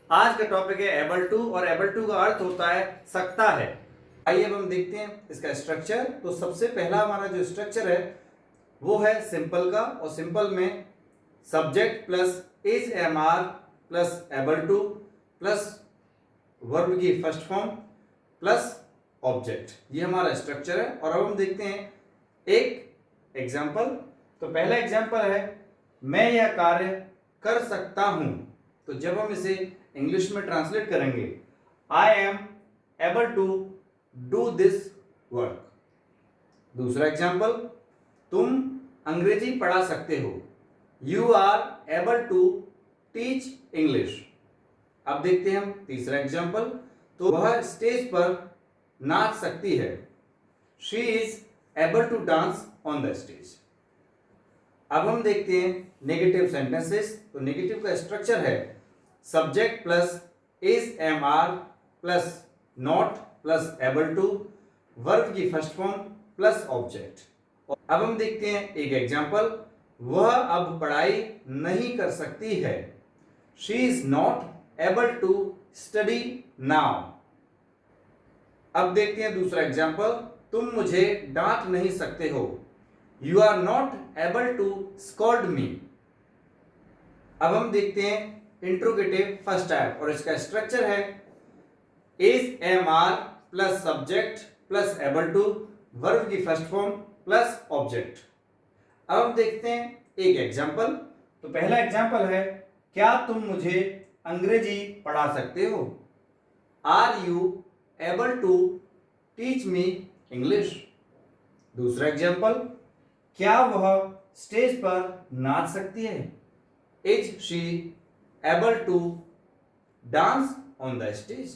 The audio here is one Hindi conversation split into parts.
आज का टॉपिक है एबल टू और एबल टू का अर्थ होता है सकता है। आइए अब हम देखते हैं इसका स्ट्रक्चर। तो सबसे पहला हमारा जो स्ट्रक्चर है वो है सिंपल का, और सिंपल में subject plus is am are plus able to plus verb की फर्स्ट फॉर्म प्लस ऑब्जेक्ट, ये हमारा स्ट्रक्चर है। और अब हम देखते हैं एक एग्जाम्पल। तो पहला एग्जाम्पल है मैं यह कार्य कर सकता हूं। तो जब हम इसे इंग्लिश में ट्रांसलेट करेंगे, I am able to do this work. दूसरा एग्जाम्पल, तुम अंग्रेजी पढ़ा सकते हो, you are able to teach English. अब देखते हैं हम तीसरा एग्जाम्पल। तो वह स्टेज पर नाच सकती है, she is able to dance on the stage. अब हम देखते हैं नेगेटिव सेंटेंसेस। तो नेगेटिव का स्ट्रक्चर है subject plus is am are plus not plus able to, verb की फर्स्ट फॉर्म प्लस ऑब्जेक्ट। अब हम देखते हैं एक एग्जाम्पल, वह अब पढ़ाई नहीं कर सकती है, she is not able to study now. अब देखते हैं दूसरा एग्जाम्पल, तुम मुझे डांट नहीं सकते हो, you are not able to scold me. अब हम देखते हैं इंट्रोगेटिव फर्स्ट टाइप, और इसका स्ट्रक्चर है is am are plus subject plus able to, verb की फर्स्ट फॉर्म प्लस ऑब्जेक्ट। अब हम देखते हैं एक एग्जाम्पल। तो पहला एग्जाम्पल है क्या तुम मुझे अंग्रेजी पढ़ा सकते हो, are you able to teach me English. दूसरा एग्जाम्पल, क्या वह स्टेज पर नाच सकती है, is she able to dance on the stage.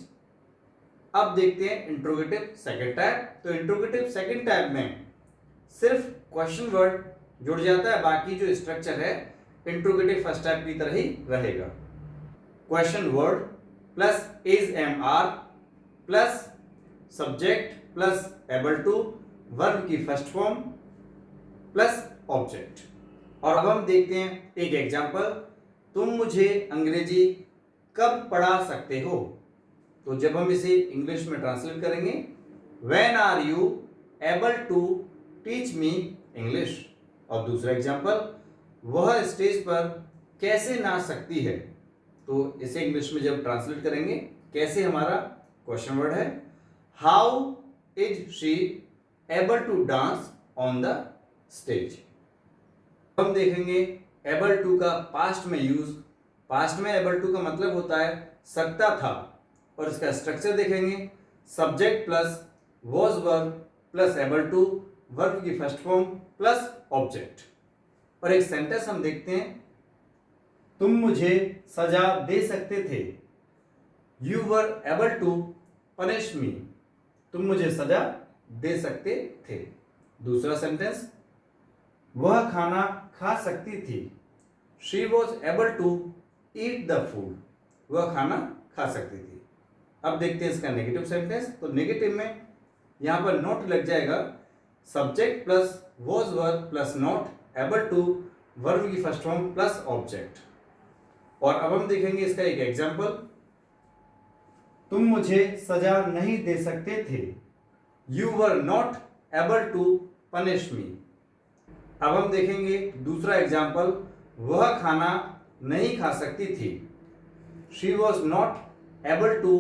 अब देखते हैं इंट्रोगेटिव सेकंड टाइप। तो इंट्रोगेटिव सेकंड टाइप में सिर्फ क्वेश्चन वर्ड जुड़ जाता है, बाकी जो स्ट्रक्चर है इंट्रोगेटिव फर्स्ट टाइप की तरह ही रहेगा। Question word plus is am are plus subject plus able to, verb की फर्स्ट फॉर्म प्लस ऑब्जेक्ट। और अब हम देखते हैं एक एग्जाम्पल, तुम मुझे अंग्रेजी कब पढ़ा सकते हो। तो जब हम इसे इंग्लिश में ट्रांसलेट करेंगे, when are you able to teach me English. और दूसरा एग्जाम्पल, वह स्टेज पर कैसे नाच सकती है। तो इसे इंग्लिश में जब ट्रांसलेट करेंगे, कैसे हमारा क्वेश्चन वर्ड है, how is she able to dance on the stage. हम देखेंगे एबल टू का पास्ट में यूज। पास्ट में एबल टू का मतलब होता है सकता था, और इसका स्ट्रक्चर देखेंगे subject plus was verb plus able to, verb की फर्स्ट फॉर्म प्लस ऑब्जेक्ट। और एक सेंटेंस हम देखते हैं, तुम मुझे सजा दे सकते थे, you were able to punish me. तुम मुझे सजा दे सकते थे। दूसरा सेंटेंस, वह खाना खा सकती थी, she was able to eat the food. वह खाना खा सकती थी। अब देखते हैं इसका नेगेटिव सेंटेंस। तो नेगेटिव में यहां पर नॉट लग जाएगा, subject plus was verb plus not able to, verb की फर्स्ट फॉर्म प्लस ऑब्जेक्ट। और अब हम देखेंगे इसका एक एग्जाम्पल, तुम मुझे सजा नहीं दे सकते थे, you were not able to punish me. अब हम देखेंगे दूसरा एग्जाम्पल, वह खाना नहीं खा सकती थी, she was not able to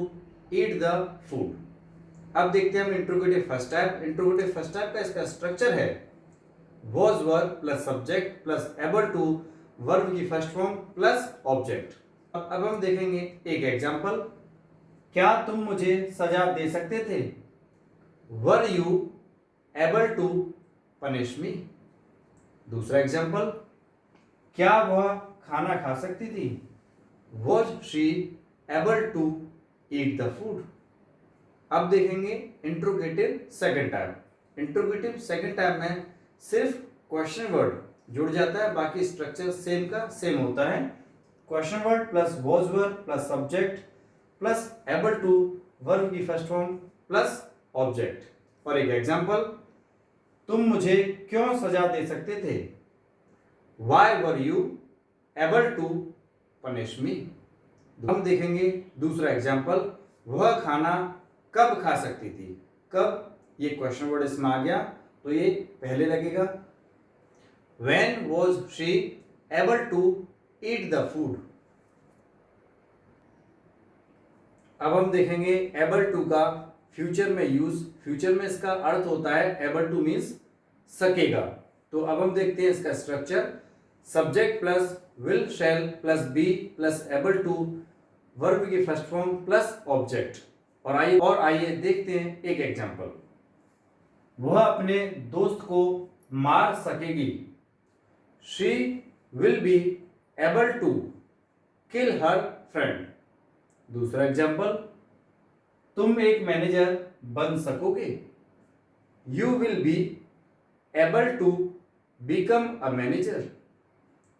eat the food. अब देखते हैं हम interrogative first type. Interrogative first type का इसका स्ट्रक्चर है was verb plus subject plus able to, verb की फर्स्ट फॉर्म प्लस ऑब्जेक्ट। अब हम देखेंगे एक एग्जाम्पल, क्या तुम मुझे सजा दे सकते थे, were you able to punish me. दूसरा एग्जाम्पल, क्या वह खाना खा सकती थी, was she able to eat the food. अब देखेंगे interrogative second type. Interrogative second type में सिर्फ क्वेश्चन वर्ड जुड़ जाता है, बाकी स्ट्रक्चर सेम का सेम होता है। Question word plus was verb plus subject plus able to, verb की फर्स्ट फॉर्म प्लस ऑब्जेक्ट। और एक एग्जाम्पल, तुम मुझे क्यों सजा दे सकते थे, why were you able to punish me. हम देखेंगे दूसरा एग्जाम्पल, वह खाना कब खा सकती थी। कब, ये क्वेश्चन वर्ड इसमें आ गया तो ये पहले लगेगा। When was she able to eat the food? अब हम देखेंगे able to का फ्यूचर में यूज। फ्यूचर में इसका अर्थ होता है able to मीन्स सकेगा। तो अब हम देखते हैं इसका structure, subject plus will shall plus be plus able to, verb की फर्स्ट फॉर्म प्लस ऑब्जेक्ट। और आइए देखते हैं एक एग्जांपल, वह अपने दोस्त को मार सकेगी। She will be able to kill her friend. दूसरा एग्जांपल, तुम एक मैनेजर बन सकोगे। You will be able to become a manager.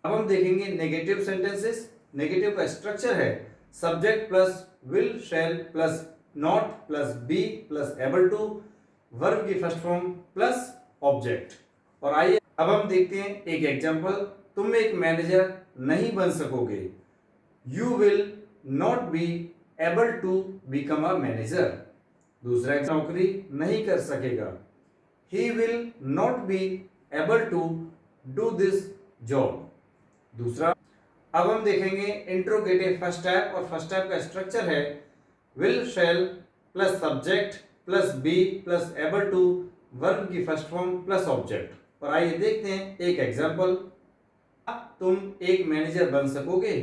अब हम देखेंगे नेगेटिव सेंटेंसेस। नेगेटिव का स्ट्रक्चर है subject plus will shall plus not plus be plus able to, verb की फर्स्ट फॉर्म प्लस ऑब्जेक्ट। और आइए अब हम देखते हैं एक एग्जांपल, तुम एक मैनेजर नहीं बन सकोगे। You will not be able to become a manager. दूसरा नौकरी नहीं कर सकेगा। He will not be able to do this job. दूसरा, अब हम देखेंगे इंट्रोगेटिव फर्स्ट टाइप, और फर्स्ट टाइप का स्ट्रक्चर है will shall plus subject plus be plus able to, verb की फर्स्ट फॉर्म प्लस ऑब्जेक्ट। और आइए देखते हैं एक एग्जांपल, तुम एक मैनेजर बन सकोगे।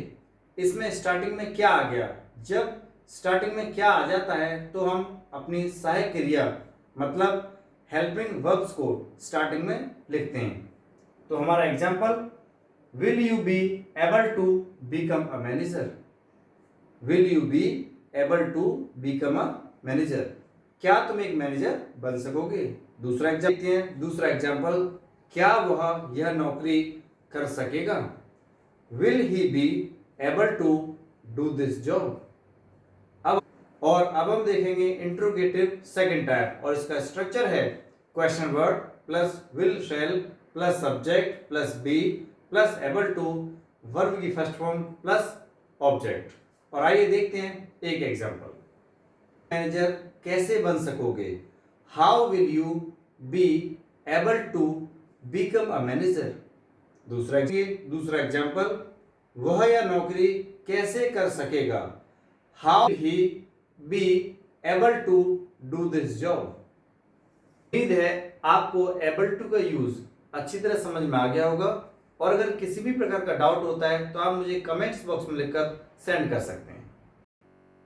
इसमें स्टार्टिंग में क्या आ गया, जब स्टार्टिंग में क्या आ जाता है तो हम अपनी सहायक क्रिया मतलब हेल्पिंग वर्ब्स को स्टार्टिंग में लिखते हैं। तो हमारा example, will you be able to become a manager. Will you be able to become a manager, क्या तुम एक मैनेजर बन सकोगे। दूसरा एग्जांपल, क्या वह यह नौकरी कर सकेगा। Will he be able to do this job. अब हम देखेंगे इंट्रोगेटिव सेकंड टाइप, और इसका स्ट्रक्चर है question word plus will shall plus subject plus be plus able to, verb की फर्स्ट फॉर्म प्लस ऑब्जेक्ट। और आइए देखते हैं एक एग्जांपल, मैनेजर कैसे बन सकोगे। How will you be able to become a manager. दूसरा एग्जांपल, वह यह नौकरी कैसे कर सकेगा। How he be able to do this job. उम्मीद है आपको एबल टू का यूज अच्छी तरह समझ में आ गया होगा, और अगर किसी भी प्रकार का डाउट होता है तो आप मुझे कमेंट्स बॉक्स में लिखकर सेंड कर सकते हैं।